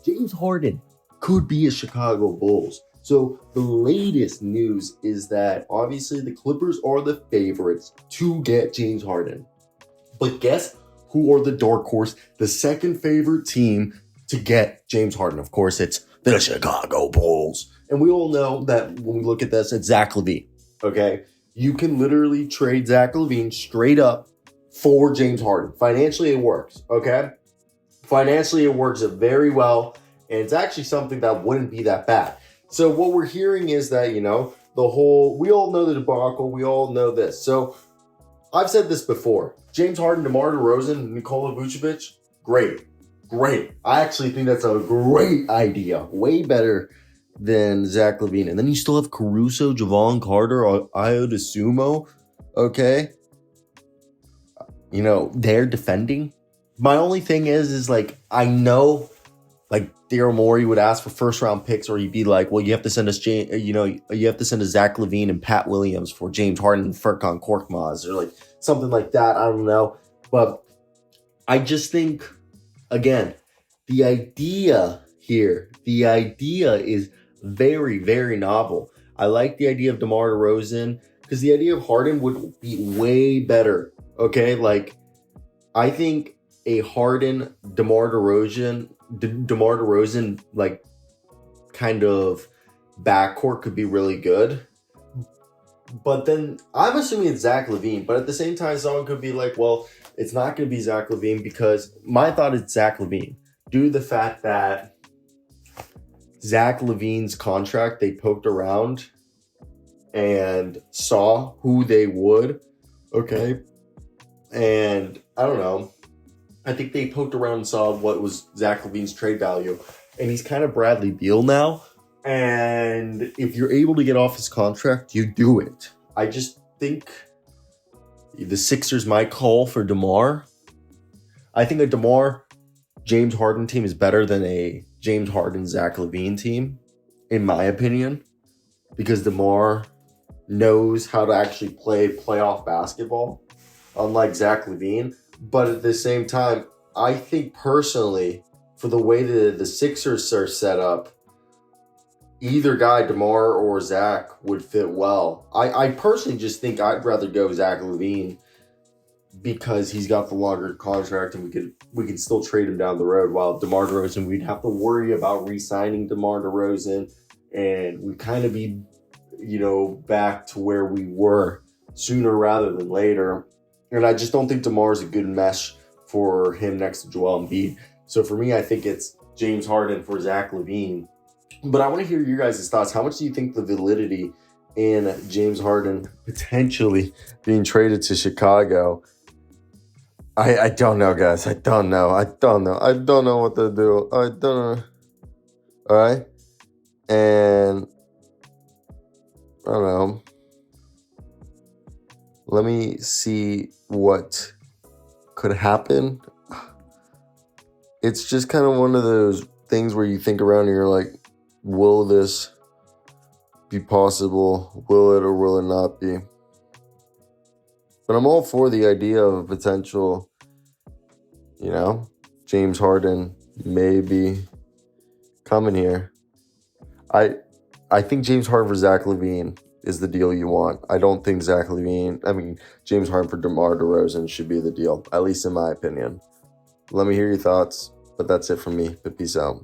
James Harden could be a Chicago Bulls. So the latest news is that obviously the Clippers are the favorites to get James Harden. But guess who are the dark horse, the second favorite team to get James Harden? Of course, it's the Chicago Bulls. And we all know that when we look at this, it's Zach LaVine, okay? You can literally trade Zach LaVine straight up for James Harden. Financially, it works, okay? Financially, it works very well, and it's actually something that wouldn't be that bad. So what we're hearing is that, we all know the debacle, we all know this. So I've said this before. James Harden, DeMar DeRozan, Nikola Vucevic, great. I actually think that's a great idea. Way better than Zach LaVine. And then you still have Caruso, Javon Carter, Ayo DeSumo, okay? They're defending. My only thing is I know, Daryl Morey would ask for first round picks, or he'd be like, well, you have to send us, you have to send us Zach LaVine and Pat Williams for James Harden and Furkan Korkmaz, or something like that. I don't know. But I just think, again, the idea is very, very novel. I like the idea of DeMar DeRozan because the idea of Harden would be way better. Okay. I think a Harden, DeMar DeRozan, kind of backcourt could be really good. But then I'm assuming it's Zach LaVine. But at the same time, someone could be like, well, it's not going to be Zach LaVine, because my thought is Zach LaVine. Due to the fact that Zach LaVine's contract, they poked around and saw who they would. Okay. And I don't know. I think they poked around and saw what was Zach LaVine's trade value. And he's kind of Bradley Beal now. And if you're able to get off his contract, you do it. I just think the Sixers might call for DeMar. I think a DeMar James Harden team is better than a James Harden Zach LaVine team, in my opinion, because DeMar knows how to actually play playoff basketball, unlike Zach LaVine. But at the same time, I think personally, for the way that the Sixers are set up, either guy, DeMar or Zach, would fit well. I personally just think I'd rather go Zach LaVine because he's got the longer contract and we can still trade him down the road, while DeMar DeRozan, we'd have to worry about re-signing DeMar DeRozan, and we'd kind of be, back to where we were sooner rather than later. And I just don't think DeMar is a good mesh for him next to Joel Embiid. So for me, I think it's James Harden for Zach LaVine. But I want to hear your guys' thoughts. How much do you think the validity in James Harden potentially being traded to Chicago? I don't know, guys. I don't know what to do. I don't know. All right? And I don't know. Let me see what could happen. It's just kind of one of those things where you think around and you're like, will this be possible? Will it or will it not be? But I'm all for the idea of a potential, James Harden maybe coming here. I think James Harden for Zach LaVine is the deal you want. I don't think James Harden for DeMar DeRozan should be the deal, at least in my opinion. Let me hear your thoughts, but that's it from me. But peace out.